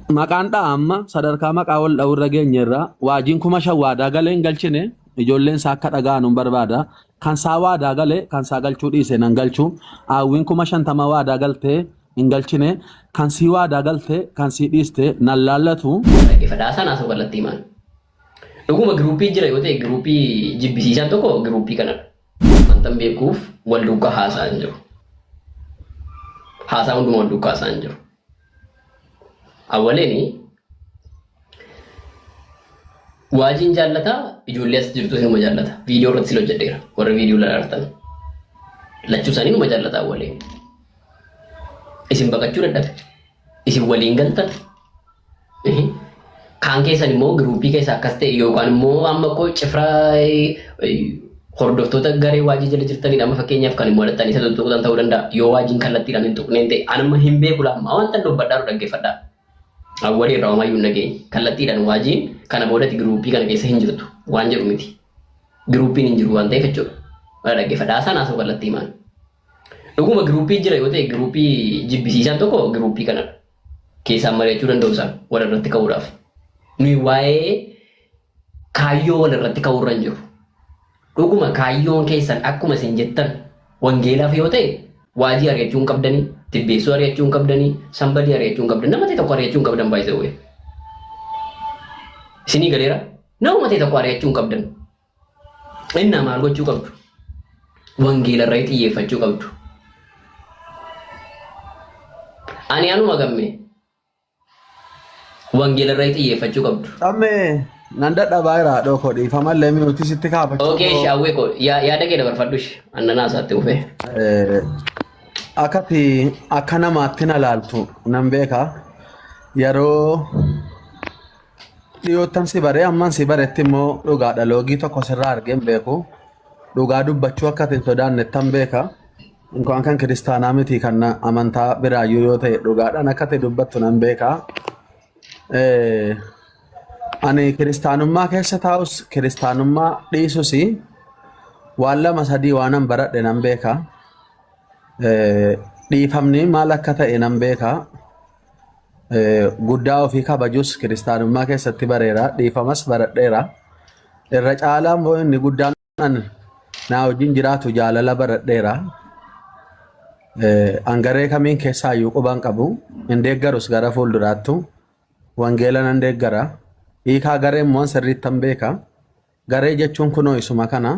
Maqaan amma sadarkaa maqaa wal dhawurra geenyerra waajiin kuma shawwaadaa galee hin galchine ijoolleen isaa akka dhagaan hin barbaada kan saa waadaa galee kan saa galchuu dhiise nan galchuu hawwiin kuma 50 waadaa galtee hin galchine kan sii waadaa galtee kan sii dhiiste nan laallatu. Fadhaasaa naasoo kallattii maal? Dhuguma giruuppii jira yoo ta'e giruuppii jibbisiisan tokko giruuppii kanadha. Wanta beekuuf wal duukaa haasaa hin jiru. Haasaa hunduma wal duukaa haasaa hin jiru. Awwaleeni waajiin jaallata ijoollee as jirtu sinuma jaallata viidiyoo irratti silo jedheera warra viidiyoo ilaaltan lachuu isaanii numa jaallata awwaleen isin baqachuu dadhabe isin waliin galtan kaan keessan immoo giruuppii keessa akkas ta'e yookaan immoo amma koo cifraa hordoftoota garee waajii jala jirtanii amma fakkeenyaaf kan immoo hidhattanii isa tuttuqutan ta'uu danda'a yoo waajiin kallattiidhaan hin tuqneen ta'e anamma hin beeku lamma wanta dubbadhaa dhaggeeffadhaa. Awwali Ramayyuu nageen kallattiidhaan waajiin kana boodatti giruuppii kana keessa hin jirtu waan jedhu miti. Giruuppiin hin jiru waan ta'eef jechuudha. Wala dhaggeeffadhaa naasoo kallattii maal? Dhuguma giruuppii jira yoo ta'e giruuppii jibbisiisan tokko giruuppii kanadha. Keessaan mari'achuu danda'u isaan wal irratti ka'uudhaaf. Nuyi waa'ee kaayyoo wal irratti ka'uurra hin jiru. Dhuguma kaayyoon keessan akkuma isin jettan wangeelaaf yoo ta'e waajii ari'achuu hin qabdanii. Tibbeessuu ari'achuu hin qabdanii, sambadii ari'achuu hin qabdan, nama ta'e tokko ari'achuu hin qabdan baay'ee ta'e. Isinii galeera? Nama ta'e tokko ari'achuu hin qabdan. Inni maal gochuu qabdu? Wangeela irratti xiyyeeffachuu qabdu. Ani anuma gamme. Wangeela irratti xiyyeeffachuu qabdu. Ammee nan dadhabaa jira dhokoo dhiifamallee minuuti sitti kaafachuu. Okay, shaawwee koo yaada kee dabarfadhush annanaa isaatti dhufee. Akkati akka namaatti na laaltu nan beeka yeroo dhiyoottan si bare amman si baretti immoo dhugaadha loogii tokko sirraa argeen beeku dhugaa dubbachuu akka hin sodaannettan beeka inkaan kan kiristaanaa miti kan amantaa biraayyuu yoo ta'e dhugaadhaan akka ta'e dubbattu nan beeka. Ani kiristaanummaa keessa taa'us kiristaanummaa dhiisus waan lama sadii waanan baradhe nan beeka. Dhiifamni maal akka ta'e nan beeka. Guddaa ofii kabajus kiristaanummaa keessatti bareera. Dhiifamas baradheera. Irra caalaan boo inni guddaan naa wajjin jiraatu jaalala baradheera. Angaree kamiin keessaa iyyuu quban qabu. Hin deeggarus gara fuulduraattu. Wangeela nan deeggara. Hiikaa garee immoo sirriittan beeka. Garee jechuun kunoo isuma kana.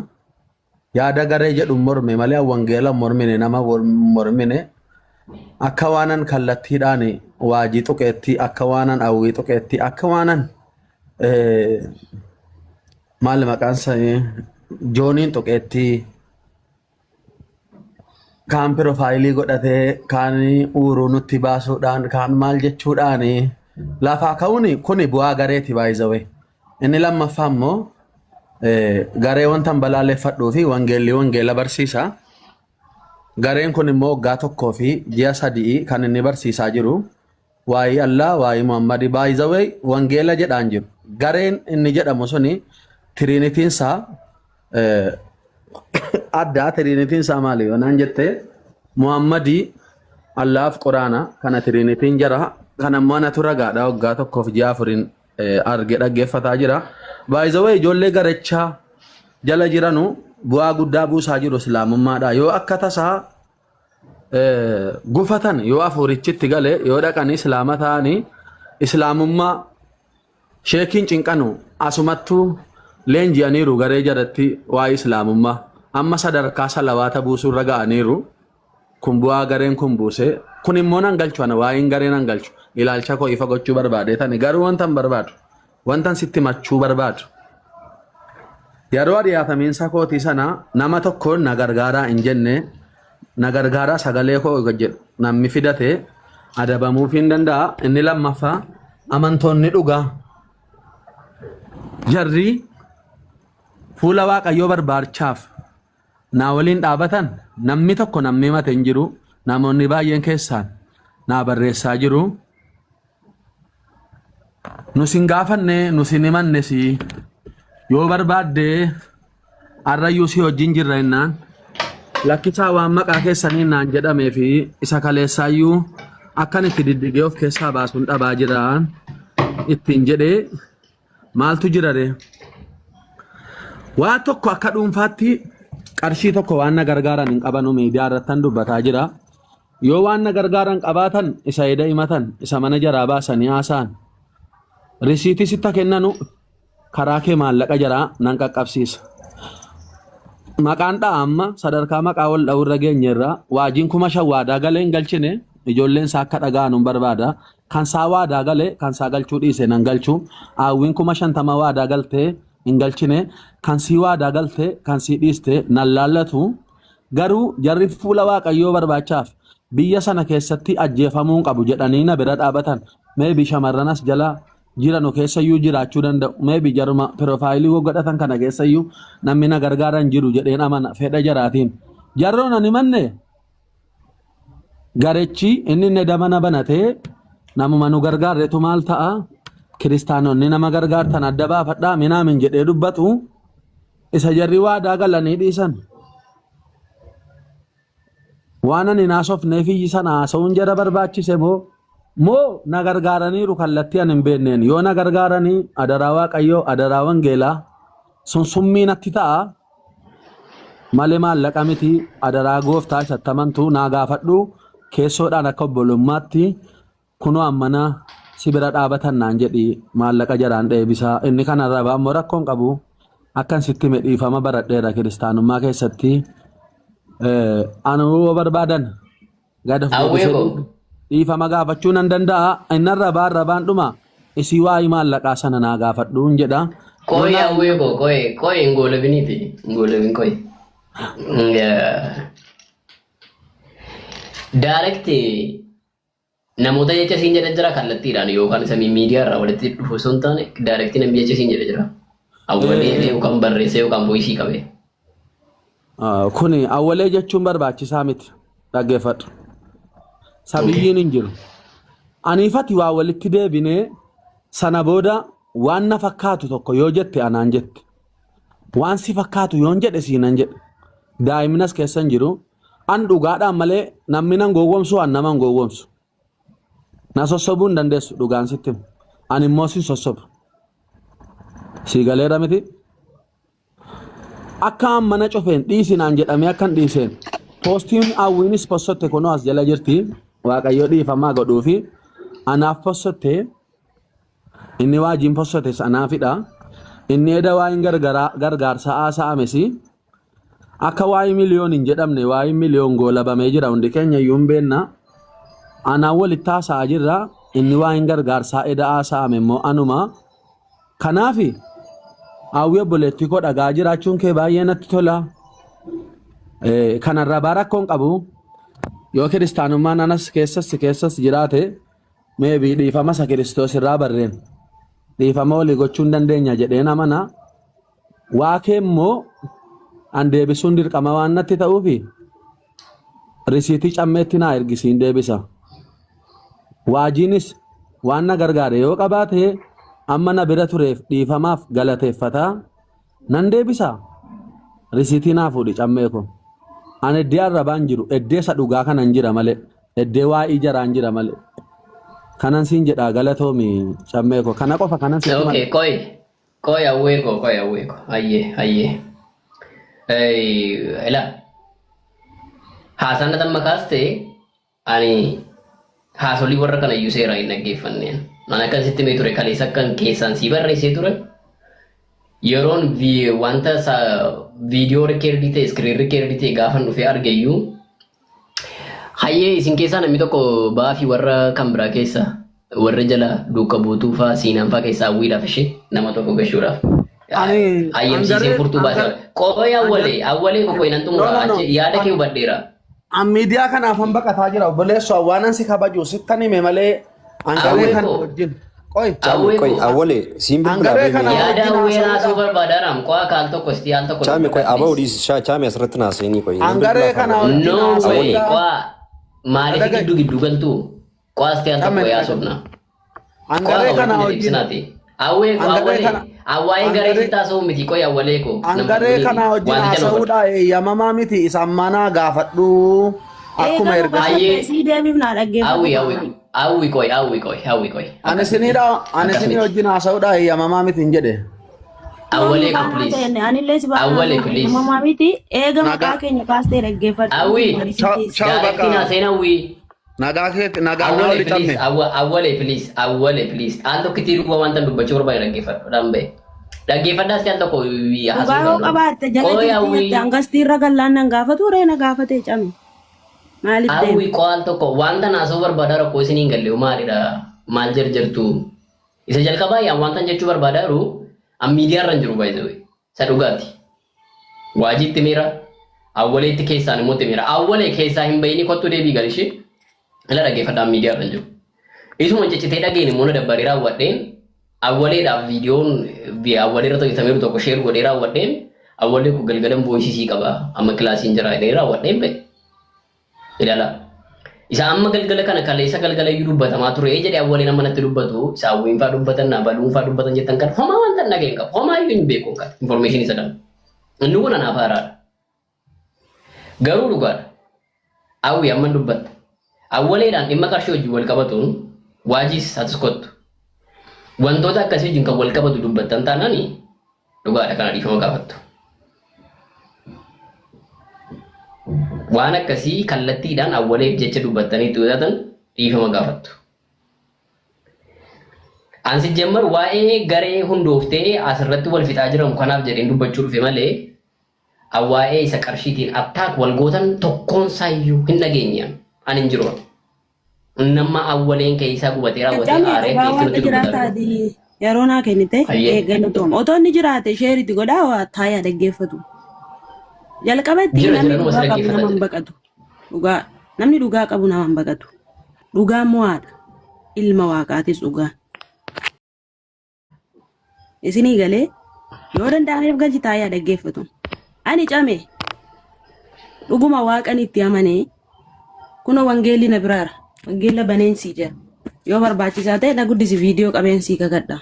Yaada garee jedhu morme malee wangeela mormine nama mormine akka waanan kallattiidhaan waajii tuqeetti akka waanan hawwii tuqeetti akka waanan maal maqaan isaa jooniin tuqeetti kaan piroofaayilii godhatee kaan uuruu nutti baasuudhaan kaan maal jechuudhaan lafaa ka'uun kuni bu'aa gareeti baay'isawee inni lammaffaa immoo garee wanta balaaleffadhuu fi wangeela barsiisa. Gareen kun immoo waggaa tokkoo fi ji'a 3 kan inni barsiisaa jiru. Waa'ee Allah, waa'ee Muhammad baay'izawee wangeela jedhaan jiru. Gareen inni jedhamu suni tiriinitiinsaa addaa tiriinitiinsaa maali yoo naan jettee Muhammad Allaaf Quraana kana tiriinitiin jira. Kan ammoo anatu ragaadha waggaa tokkoo fi ji'a 4 arge dhaggeeffataa jira. Baay'izawee ijoollee garechaa jala jiranu bu'aa guddaa buusaa jiru islaamummaadha. Yoo akka tasaa gufatan yoo afurichitti gale yoo dhaqanii islaama ta'anii islaamummaa sheekiin cinqanu asumattuu leenji'aniiru garee jalatti waa'ee islaamummaa amma sadarkaa salawaata buusuurra ga'aniiru. Kun bu'aa gareen kun buuse kun immoo nan galchu ana waa'een garee nan galchu ilaalcha koo ifa gochuu barbaadeetani garuu wantan barbaadu. Wantan sitti machuu barbaadu. Yeroo ari'atamiinsa kootii sana nama tokkoon na gargaaraa hin jenne na gargaaraa sagalee koo jedhu namni fidate adabamuuf hin danda'a. Inni lammaffaa amantoonni dhugaa jarri fuula waaqayyoo barbaachaaf naa waliin dhaabatan namni tokko namni mate hin jiru. Namoonni baay'een keessaan naa barreessaa jiru. Nusin gaafanne nusin himanne si yoo barbaadde arrayyuu si wajjin jirra innaan lakkisaa waan maqaa keessanii naan jedhamee fi isa kaleessaayyuu akkanatti diddigee of keessaa baasuun dhabaa jiraan ittiin jedhee maaltu jira ree waa tokko akka dhuunfaatti qarshii tokko waan na gargaaran hin qabanu miidiyaa irrattan dubbataa jira yoo waan na gargaaran qabaatan isa eda himatan isa mana jaraa baasanii haasaan risiitii sitta kennanu karaa kee maallaqa jaraa nan qaqqabsiisa maqaan dha'a amma sadarkaa maqaa wal dha'urra geenyerra waajiin 5,000 waadaa galee hin galchine ijoolleen isaa akka dhaga'an barbaada kan saa waadaa galee kan saa galchuu dhiise nan galchuu hawwiin 50 waadaa galtee hin galchine kan sii waadaa galtee kan sii dhiiste nan laallatu garuu jarri fuula waaqayyoo barbaachaaf biyya sana keessatti ajjeefamuun qabu jedhanii na bira dhaabatan meebi shamarranas jala jiranu keessayyuu jiraachuu danda'u meebi jaruma piroofaayilii godhatan kana keessayyuu namni na gargaaran jiru jedheen amana fedha jaraatiin jarroon ani manne garechi inni ne damana banatee namuma nu gargaarretu maal ta'a kiristaanonni nama gargaartan adda baafadhaa minaamin jedhee dubbatu isa jarri waadaa galanii dhiisan waan ani naasofneef iyyi sana haasa'uun jara barbaachise moo na gargaaraniiru kallattii ani hin beekneen yoo na gargaaranii adaraa waaqayyoo adaraa wangeelaa sun summii natti ta'a malee maallaqa miti adaraa gooftaa shattamantu naa gaafadhu keessoodhaan akka obbolummaatti kunoo ammana si bira dhaabatan naan jedhi maallaqa jaraan deebisaa inni kanarra baammoo rakkoon qabu akkan sitti medhiifama baradheera kiristaanummaa keessatti anuu barbaadan gada fuudhee dhiifama gaafachuu nan danda'a innarra rabaan dhuma isii waa'ee maallaqaa sana naa gaafadhuun jedha koy awweeko koy ngolebiniti ngolebin koy direct namoota jecha siin jedha jira kallattiidhaan yookaan isa miidiyaa irraa walitti dhufu osoo hin taane direct namni jecha siin jedha jira awwalee yookaan barreessee yookaan voice qabee kuni awwalee jechuun barbaachisaa miti dhaggeeffadhu sabiyyiin hin jiru aniifati waa walitti deebinee sana booda waan na fakkaatu tokko yoo jette anaan jette waan si fakkaatu yoon jedhe siinan jedhe daa'imnas keessa hin jiru an dhugaadhaan malee namni nan gowwomsu an nama hin gowwomsu na sossobuu hin dandeessu dhugaan sitti ani immoo sin sossobu sii galeera miti akka an mana cufeen dhiisinaan jedhamee akkan dhiiseen poostiin hawwiinis possotte kunoo as jala jirti waaqayyoo dhiifamaa godhuufi anaaf possotte inni waajiin possote sanaafidha inni eda waa'in gargaarsa haasa'amesi akka waa'ii miliyoon hin jedhamne waa'ii miliyoon goolabamee jira hundi keenya iyyuu hin beenna anaan walitti haasa'aa jirra inni waa'in gargaarsaa eda haasa'ame immoo anuma kanaafi hawwii obboleettii koo dhagaa jiraachuun kee baay'ee natti tola kanarra barakkoon qabu yoo kiristaanummaan anas keessas jiraate meebii dhiifama isa kiristoos irraa barreen dhiifama walii gochuu hin dandeenya jedheen amana waa kee immoo an deebisuun dirqama waan natti ta'uufi risiitii cammeetti naa ergisiin deebisa waajiinis waan na gargaare yoo qabaate amma na bira tureef dhiifamaaf galateeffataa nan deebisa risiitii naa fuudhi cammee ko an eddee arrabaan jiru eddee isa dhugaa kanan jira malee eddee waa'ii jaraan jira malee kanan siin jedhaa galatoomi cammee ko kana qofa kanan siin okay koy awweeko ayyee ela haasana tamma kaaste ani haasolii warra kana iyyuu seeraa hin dhaggeeffanneen mana akkasitti mee ture kaleessa akkan keessaan sii barreessee ture yeroon wanta viidiyoo rikeerdii ta'e iskiriin rikeerdii ta'e gaafan dhufee argeyyuu hayyee isin keessaa namni tokko baafii warra kan biraa keessa warra jala duuka buutuu fa'aa siinaan fa'aa keessaa hawwiidhaaf ishee nama tokko gashuudhaaf. Ayyamsiisee furtuu baasa. Qophee awwalee qophee nan xumura yaada kee hubadheera. An miidiyaa kanaaf han baqataa jira obboleessu awwaanan si kabaju sittan hime malee angaree kan wajjin. Qoy awwalee siin bilbilaa yaada awweenaa soo barbaadaaraam qo'a kaal tokko isti yaal tokko. Chaami qoy abaa odii chaami asirratti naaseenii qoy. Angaree kana wajjin. No way qo'a maaliif giddu galtuu qo'a isti yaal tokko yaasofna. Angaree kana wajjin. Awwaa'ee garee sitaa soo miti qoy awwalee ko. Angaree kana wajjin haasa'uudha eeyyamamaa miti isaan manaa gaafadhu akkuma erga sii deebiif naa dhaggeeffatu. Awwi koy. Ani sinii wajjin haasa'uudha eeyyamamaa miti hin jedhe. Awwalee ko please. Anillee si Awwalee please. Mama miti eega maqaa keenya kaastee dhaggeeffatu. Awwi. Ciao bakka. Tina seen awwi. Nagaa wali qabne. Awwalee please. Aan tokko itti dhuguma wanta dubbachuu barbaade dhaggeeffadhu. Dhambe. Dhaggeeffadhaas ta'an tokko Dhugaa qabaatte jala jirti hangastii irra gallaan nan gaafatu reena gaafatee came. Maaliif deemu? Awwi qo'aan tokko wanta naasoo barbaada rakkoo isin hin galle maalidha? Maal jarjartu? Isa jalqabaa yaa wanta jechuu barbaada jiru am miidiyaa irra jiru baay'ee isa dhugaati. Waajitti miira awwalee itti keessaan immoo miira awwalee keessaa hin bayini kottu deebii galishee ila dhaggeeffadhaa miidiyaa irra jiru. Isuma ciccitee dhageeni immoo na dabbaree raawwadheen awwaleedhaaf viidiyoon awwalee irra hojjetameeru tokko sheer godhee raawwadheen awwalee ku galgalan boo'isisii qaba amma kilaasiin jira jedhee raawwadheen ba'e. Ilala. Isa amma galgala kana kaleessa galgala iyyuu dubbatamaa ture jedhee awwalee nama natti dubbatu isa awwiin faa dubbatan baluun faa dubbatan jettan kan homaa wanta nageen qaba homaa iyyuu hin beeku kan information isa kan inni kun anaaf haaraadha. Garuu dhugaadha. Awwi amma dubbatta. Awwaleedhaan dhimma qarshii wajjin wal qabatuun waajiis atis kottu. Wantoota akkasii wajjin kan wal qabatu dubbattan taanani dhugaadha kana dhiifama gaafattu. Waan akkasii kallattiidhaan awwaleef jecha dubbattanii tuutatan dhiifama gaafattu. Ansi jemmar waa'ee garee hundooftee asirratti wal fixaa jiran kanaaf jedheen dubbachuu dhufe malee waa'ee isa qarshiitiin attaak wal gootan tokkoon saayyuu hin dhageenyaan ani hin jiru. Nama awwaleen keessaa gubatee raawwatee aaree keessatti dubbatan. Yeroo naa kennite eeggannoo otoo inni jiraate sheeritti godhaa taayaa dhaggeeffatu. Jalqabatti namni dhugaa qabu nama hin baqatu. Namni dhugaa qabu nama hin baqatu. Dhugaan mo'aadha. Ilma waaqaatis dhugaa. Isinii galee yoo danda'ameef galchi taayaa dhaggeeffatu. Ani came dhuguma waaqan itti amanee kunoo wangeelli na biraara. Wangeella baneensii jira. Yoo barbaachisaa ta'e na guddisi viidiyoo qabeensii kagadha.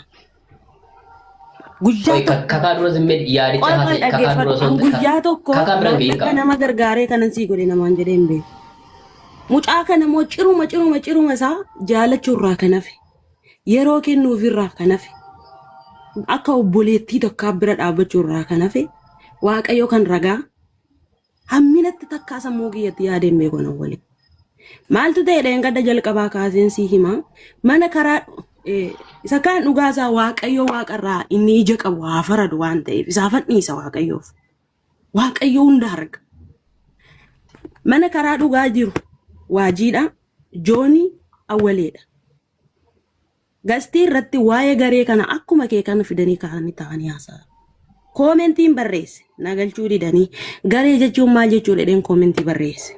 Kakak dura zimmee yaadicha haasa'e kakak dura osoo guyyaa tokko nama gargaaree kanan sii godhe namaan jedhee hin beeku. Mucaa kana immoo ciruma isaa jaalachuurraa kan hafe yeroo kennuufirraa kan hafe akka obboleettii tokko bira dhaabbachuurraa kan hafe waaqayyo kan ragaa hamminatti takkaa sammuu kiyyatti yaadee hin beeku nan waliin. Maaltu ta'e dheengadda jalqabaa kaaseen sii himaa mana karaa isa kan dhugaasaa waaqayyo waaqarraa inni ija qabu haa faradu waan ta'eef isaa fadhiisa waaqayyoof. Waaqayyo hunda arga. Mana karaa dhugaa jiru waajiidha joonii awwaleedha. Gastii irratti waa'ee garee kana akkuma kee kana fidanii kaa'anii ta'anii haasa'a. Koomentiin barreesse nagalchuu didanii garee jechuun maal jechuudha jedheen koomentii barreesse.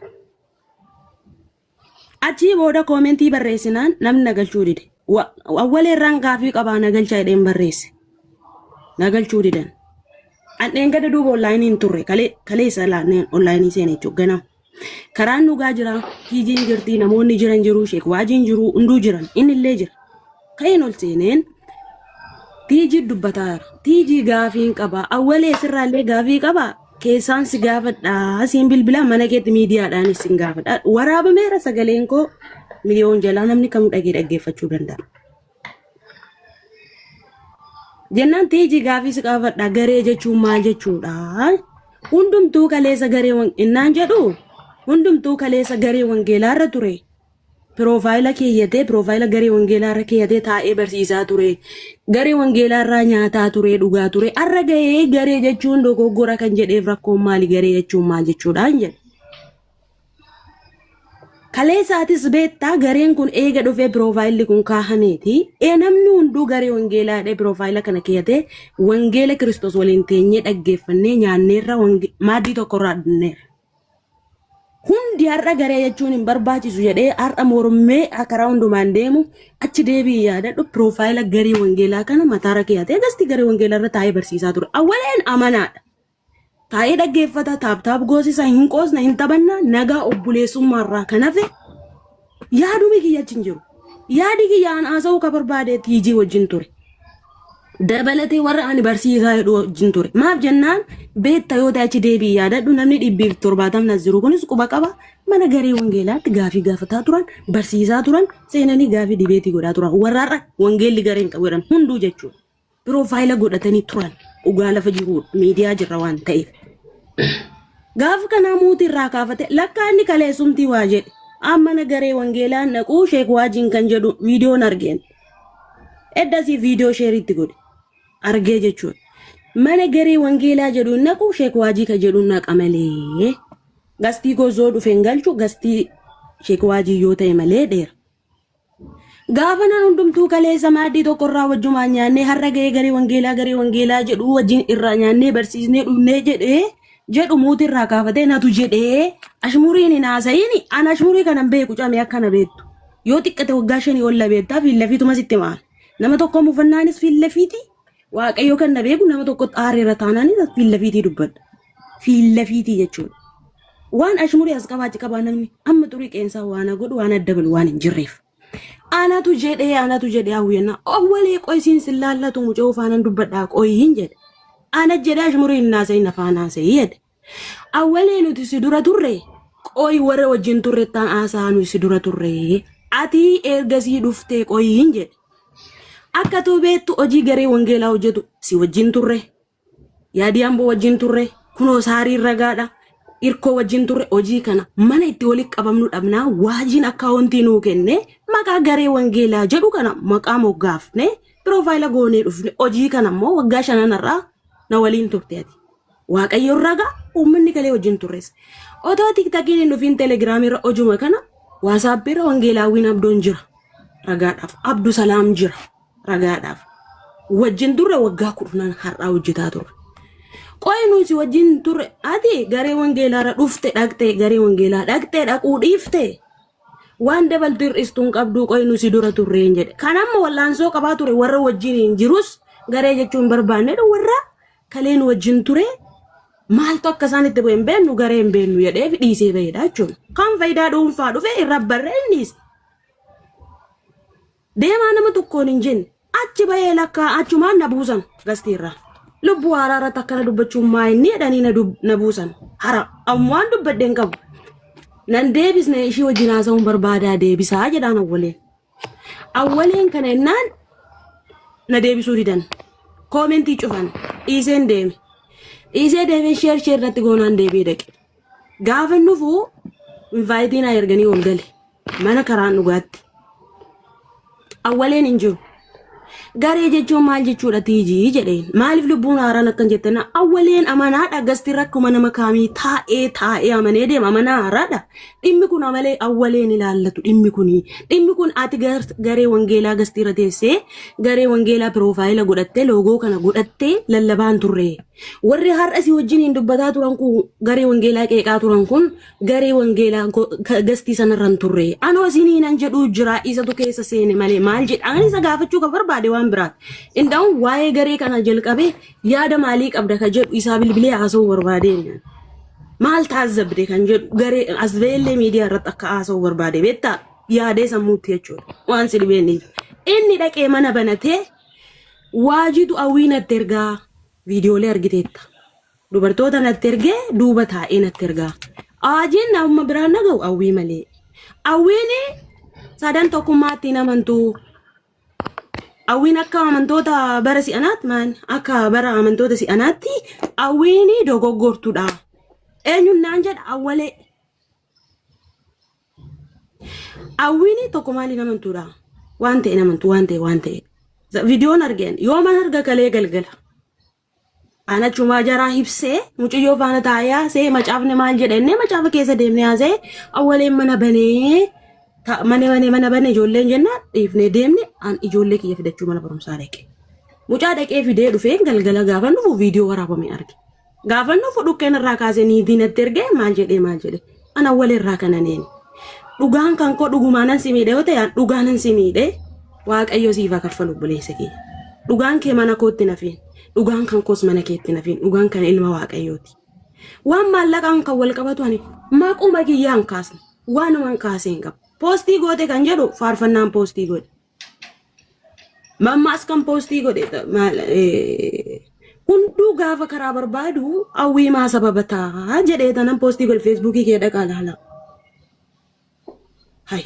Achii booda koomentii barreessinaan namni nagalchuu dide. Awwalee irraan gaafii qabaa nagalchaa jedheen barreesse. Nagalchuu didan. Andheen gada duuba onlaayinii hin turre kaleessa laanneen onlaayinii seenee jechuudha ganama. Karaan dhugaa jira, hiijiin jirti, namoonni jiran jiru, sheek waajiin jiru, hunduu jiran, inni illee jira. Ka'een ol seeneen tiijii dubbataa jira. Tiijii gaafiin qabaa, awwalee sirraallee gaafii qabaa. Keessaan si gaafadhaa, siin bilbilaa mana keetti miidiyaadhaan siin gaafadhaa. Waraabameera sagaleen koo miliyoon jalaa namni kamuu dhaggeeffachuu danda'a. Jennaan tiijii gaafii si gaafadhaa garee jechuun maal jechuudha? Hundumtuu kaleessa garee innaan jedhu hundumtuu kaleessa garee wangeelaarra ture. Piroofaayila keeyyatee piroofaayila garee wangeelaarra keeyyatee taa'ee barsiisaa ture. Garee wangeelaarraa nyaataa ture dhugaa ture. Arra gahee garee jechuun dogoggora kan jedheef rakkoon maali garee jechuun maal jechuudhaan jedhe. Kaleessaatis beektaa gareen kun eega dhufee piroofaayilli kun kaahameeti. Namni hunduu garee wangeelaa dhee piroofaayila kana keeyyatee wangeela Kiristoos waliin teenyee dhaggeeffannee nyaanneerra maaddii tokkorraa addanneerra. Hundi har'a garee jechuun hin barbaachisu jedhee har'a mormee karaa hundumaan deemu achi deebii yaadadhu piroofaayila garee wangeelaa kana mataarra keeyyatee gasti garee wangeelaarra taa'ee barsiisaa ture. Awwaleen amanaadha. Taa'ee dhaggeeffata taaptaap goosisa hin qoosna hin taphanna nagaa obboleessummaarraa kan hafe yaadumi kiyya achi hin jiru. Yaadi kiyyaan haasa'uu ka barbaade tiijii wajjin ture. dabalatee warra ani barsiisaa jedhu wajjin ture. Maaf jennaan beetta yoo ta'e achi deebii yaadadhu namni 170 jiru kunis quba qaba mana garee wangeelaatti gaafii gaafataa turan barsiisaa turan seenanii gaafii dibeetii godhaa turan warraarra wangeelli gareen qabu jedhan hunduu jechuudha. Piroofaayila godhatanii turan dhugaa lafa jiru miidiyaa jirra waan ta'eef. Gaafa kana muutii irraa kaafate lakkaa inni kaleessumtii waa jedhe amma mana garee wangeelaan dhaquu sheek waajiin kan jedhu viidiyoon argeen. Eddasii viidiyoo sheeritti godhe. Argee jechuudha. Mana garee wangeelaa jedhu naqu sheek waajii ka jedhu naqa malee. Gastii gozoo dhufeen galchu gastii sheek waajii yoo ta'e malee dheera. Gaafa nan hundumtuu kaleessa maaddii tokkorraa wajjumaan nyaannee har'a garee wangeelaa jedhu wajjin irraa nyaannee barsiisnee dhunnee jedhu muutii irraa kaafatee natu jedhee ashmuriin hin haasa'iin ana ashmurii kanan beeku camee akkana beektu. Yoo xiqqate waggaa 5 ol labeettaa fiillafiituma sitti maal. Nama tokko mufannaanis fiillafiiti. Waaqayyo kan na beeku nama tokko xaareera taanaanis fiillafiitii dubbadha. Fiillafiitii jechuudha. Waan ashmurii as qabaachi qabaa namni amma xurii qeensaa waan godhu waan adda balu waan hin jirreef. Anatu jedhee hawwiyannaa awwalee qoysiin sillaallatu mucoo faanan dubbadhaa qoyyiin jedhe. Ana jedhee ashmurii hin naasayin afaan haasa'ii jedhe. Awwalee nuti si dura turre qoyi warra wajjin turre taan haasaa nuti si dura turre ati ergasii dhuftee qoyyiin jedhe. Akka beettu hojii garee wangeelaa hojjetu si wajjin turre yaadii amboo wajjin turre kunoo saarii ragaadha irkoo wajjin turre hojii kana mana itti walitti qabamnu dhabnaa waajiin akkaawuntii nuu kenne maqaa garee wangeelaa jedhu kana maqaa moggaafne piroofaayila goonee dhufne hojii kana immoo waggaa 5 irraa na waliin turte ati waaqayyoon ragaa uummanni kalee wajjin turres otoo tiktakiin hin dhufiin telegiraamii irra hojuma kana waasaappi irra wangeelaawwiin abdoon jira ragaadhaaf abdu salaam jira. Ragaadhaaf wajjin turre waggaa 10 har'aa hojjetaa turre. Qoy nuti wajjin turre ati garee wangeelaa dhufte dhaqxee garee wangeelaa dhaqxee dhaquu dhiifte waan dabaltu hir'istuun qabduu qoy nuti dura turreen jedhe. Kan amma wallaansoo qabaa ture warra wajjin hin jirus garee jechuun barbaanne warra kaleen wajjin ture maaltu akka isaan itti bu'een beennu garee hin beennu jedhee dhiisee baheedha jechuudha. Kan faayidaa dhuunfaa dhufe irra barree innis deemaa nama tokkoon hin jenne achi bahee lakkaa achumaan na buusan gastiirraa lubbuu haraarra takkana dubbachuun maa inni jedhanii na buusan hara ammaan dubbadheen qabu nan deebisne ishii wajjin haasa'uun barbaadaa deebisaa jedhaan awwaleen kana ennaan na deebisuu didan koomentii cufan dhiisee deeme sheer irratti goonaan deebii dhaqe gaafa nufu invaayitiin haa erganii ol gale mana karaan dhugaatti. Awwaleen hin jiru. Garee jechuun maal jechuudha tiijii jedheen. Maaliif lubbuun haaraan akkan jettana awwaleen amanaadha gasti rakkuma nama kaamii taa'ee amanee deema amanaa haaraadha. Dhimmi kun amalee awwaleen ilaallatu dhimmi kun ati garee wangeelaa gastiirra teessee garee wangeelaa piroofaayila godhattee loogoo kana godhattee lallabaan turre. Warri har'a si wajjin hin dubbataa turan kun garee wangeelaa qeeqaa turan kun garee wangeelaa gastii sanarran turre. Anoo isiniin an jedhuu jira isatu keessa seene malee maal jedhaan isa gaafachuu kan barbaade waan biraati. Indaan waa'ee garee kana jalqabee yaada maalii qabda ka jedhu isaa bilbilee haasa'uu barbaadeen. Maal taazzabde kan jedhu garee asbeellee miidiyaa irratti akka haasa'uu barbaade beektaa yaadee sammuutti jechuudha. Waan silbeeniif. Inni dhaqee mana banatee waajitu hawwii natti ergaa. Viidiyoolee argiteetta. Dubartoota natti ergee duuba taa'ee natti ergaa. Waajiin nama biraan dhaga'u hawwii malee. Hawwiin sadan tokkummaatti amantuu. Hawwiin akka amantoota bara si'anaatti maan akka bara amantoota si'anaatti hawwiin dogoggortuudha. Eenyuun naan jedha awwalee. Hawwiin tokko maaliin amantuudha? Waan ta'e amantuu waan ta'e. Viidiyoon argeen yoo man arga kalee galgala. Ana cuma jaraa hibsee mucayyoo faana taa'ee haasee macaafne maal jedhenne macaafa keessa deemnee haasee awwaleen mana banee ijoolleen jennaan dhiifnee deemne an ijoollee kiyya fidachuu mana barumsaa dhaqe. Mucaa dhaqee fidee dhufee galgala gaafa nufu viidiyoo waraabame arge. Gaafa nufu dhukkeen irraa kaasee niitii natti ergee maal jedhe an awwalee kananeen. Dhugaan kan koo dhugumaanan si miidhe yoo ta'e dhugaanan si miidhe waaqayyo siifa kaffalu buleessa kee. Dhugaan kee mana kootti nafeen. Dhugaan kan koos mana keetti nafeen dhugaan kan ilma waaqayyooti. Waan maallaqaan kan wal qabatu ani maquma kiyyaan kaasne waanumaan kaasee hin qabu. Poostii goote kan jedhu faarfannaan poostii godhe. mammaas kan poostii godhe hunduu gaafa karaa barbaadu hawwii maa sababataa jedhee tanan poostii godhe feesbuukii kee dhaqaa laala. Hai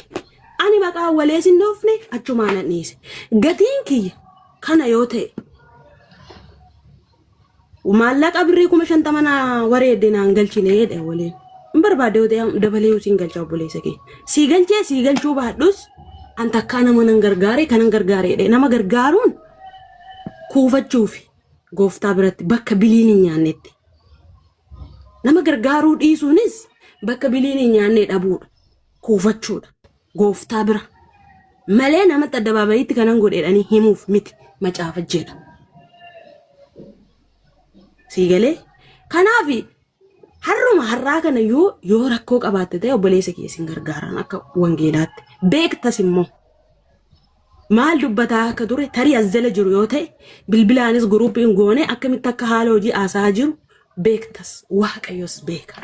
ani maqaa walee sin dhoofne achumaan dhiise gatiin kiyya kana yoo ta'e maallaqa birrii 50 wareedde naan galchine jedhe waleen barbaade yoo ta'e dabalee siin galcha obboleessa kee sii galchee sii galchuu baadhus anta akka nama nan gargaare kanan gargaareedhe nama gargaaruun kuufachuufi gooftaa biratti bakka biliin hin nyaannetti nama gargaaruu dhiisuunis bakka biliin hin nyaanne dhabuudha kuufachuudha gooftaa bira malee namatti addabaabayitti kanan godheedhanii himuuf miti macaafajjeedha siigalee kanaaf harruma harraa kana yoo rakkoo qabaatte ta'e obboleessa keessin gargaaran akka wangeelaatti beektas immoo maal dubbataa akka ture tarii azzala jiru yoo ta'e bilbilaanis guruupiin goone akkamitti akka haala hojii haasaa jiru beektas waaqayyos beeka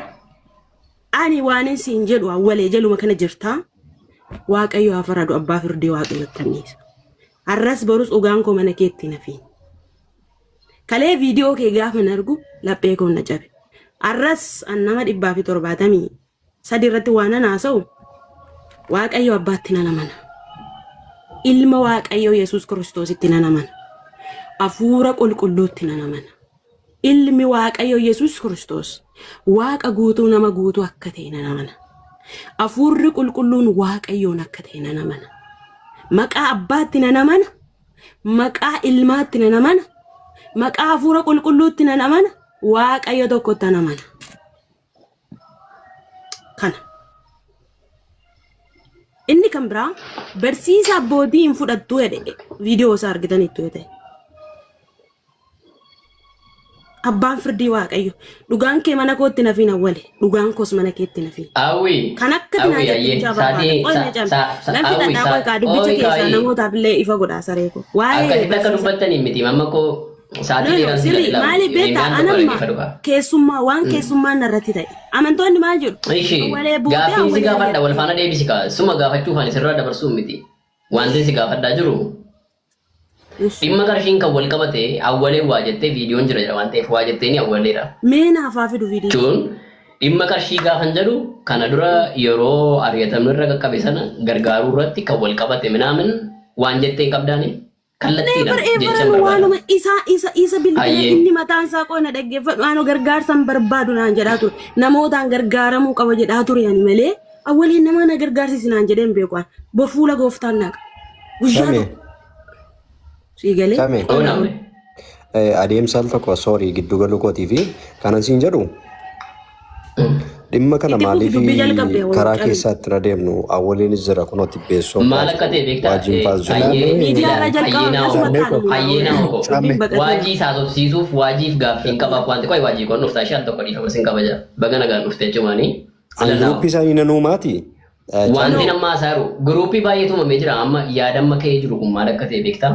ani waanin siin jedhu awwalee jaluma kana jirtaa waaqayyo haa faradu abbaa firdii waaqayyottaniisa har'as borus dhugaan koo mana keetti nafi kalee viidiyoo kee gaafa nargu laphee koo na cabe har'as annama 170 irratti waan naasa'u waaqayyo abbaatti nan amana ilma waaqayyo Yesuus Kiristoositti nan amana hafuura qulqulluutti nan amana ilmi waaqayyo Yesuus Kiristoos waaqa guutuu nama guutuu akka ta'e nan amana hafuurri qulqulluun waaqayyoon akka ta'e nan amana maqaa abbaatti nan amana maqaa ilmaatti nan amana maqaa hafuura qulqulluutti nan amana waaqayyo tokkotti nan amana kana inni kan biraa barsiisa abbootii hin fudhattu jedhe viidiyoo isaa argitaniittu yoo ta'e abbaan firdii waaqayyo dhugaan kee mana kootti nafiin awwale dhugaan koos mana keetti nafiin kan akka dinaajetti jabaadha dubbicha keessaa namootaaf illee ifa godhaa saree koo waa'ee akka dubbattanii miti mamma koo maali beektaa anamma keessummaa waan keessummaan narratti ta'e amantoonni maal jedhu gaaffiin si gaafadha wal faana deebisi kaa suma gaafachuuf ani sirraa dabarsuu miti wanti si gaafadhaa jiru dhimma qarshiin kan wal qabate awwalee waa jettee viidiyoon jira jira waan ta'eef waa jetteeni awwaleedha. Mee naafaa fidu viidiyoo. Jechuun dhimma qarshii gaafan jedhu kana dura yeroo ari'atamni irra qaqqabe sana gargaaruu irratti kan wal qabate minaamin waan jettee hin qabdaani. Kallattiidhaan jecha waanuma isa bilbila inni mataan isaa qoona dhaggeeffadhu waanoo gargaarsan barbaadu naan jedhaa ture namootaan gargaaramuu qaba jedhaa ture ani malee awwaleen nama na gargaarsiisi naan jedheen beekwaan bor fuula gooftaan naqa guyyaa tokko. Sigale. Adeemsal tokko sorry giddu galu kooti fi kanan siin jedhu dhimma kana maaliif karaa keessaatti na deemnu awwaliinis jira kunooti beessoo maal akka ta'e beektaa waajii saasofsiisuuf waajiif gaaffiin qabaaf wanti qoy waajii kon dhuftaa shan tokko dhiifama sin kabaja baga nagaan dhuftee jechumaanii gruuppii isaanii nanuumaati wanti nammaa saaru gruuppii baay'eetu mamee jira amma yaadamma ka'ee jiru kun maal akka ta'e beektaa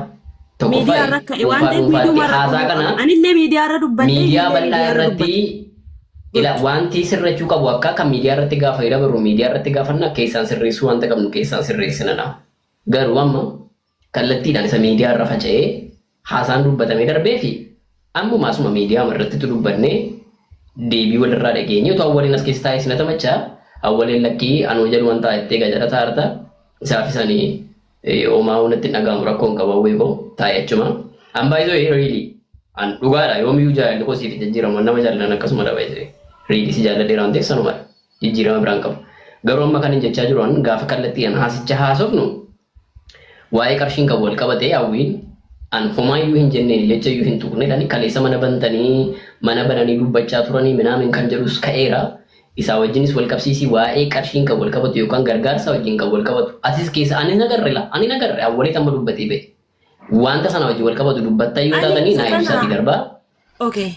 miidiyaa rakka waan ta'eef miidiyaa irra dubbanne miidiyaa bal'aa irratti ila wanti sirrachuu qabu akka kan miidiyaa irratti gaafa hidhabarru miidiyaa irratti gaafanna keessaan sirreessuu wanta qabnu keessaan sirreessinana garuu amma kallattiidhaan isa miidiyaa irra faca'ee haasaan dubbatamee darbee fi ammumaa asuma miidiyaa irratti dubbanne deebii walirraa dhageenye otoo awwaliin as keessa taa'ee sinata machaa awwaleen lakkii anuu jedhu wanta ittee gajara taarta isaaf isanii oomaa hunatti dhagahamu rakkoon qaba weekoo taa'ee achuma ambaayizoo riili an dhugaadha yoomiyyuu jaalalli koo siif jijjiiramu nama jaallan akkasuma dhabaayizee riili si jaalladhee raawwan ta'e sanumadha jijjiirama biraan qabu garuu amma kan hin jechaa jiru gaafa kallattiidhaan haasicha haasofnu waa'ee qarshiin qabu wal qabatee hawwiin an homaayyuu hin jenneen jechayyuu hin tuqnedhaan kaleessa mana bananii dubbachaa turanii minaamin kan jedhus ka'eera isaa wajjinis wal qabsiisii waa'ee qarshiin kan wal qabatu yookaan gargaarsa wajjin kan wal qabatu asis keessa ani nagarre awwalee tamma dubbatee bee wanta sana wajjin wal qabatu dubbatta yoo taatanii naa ibsatii darbaa. Okay.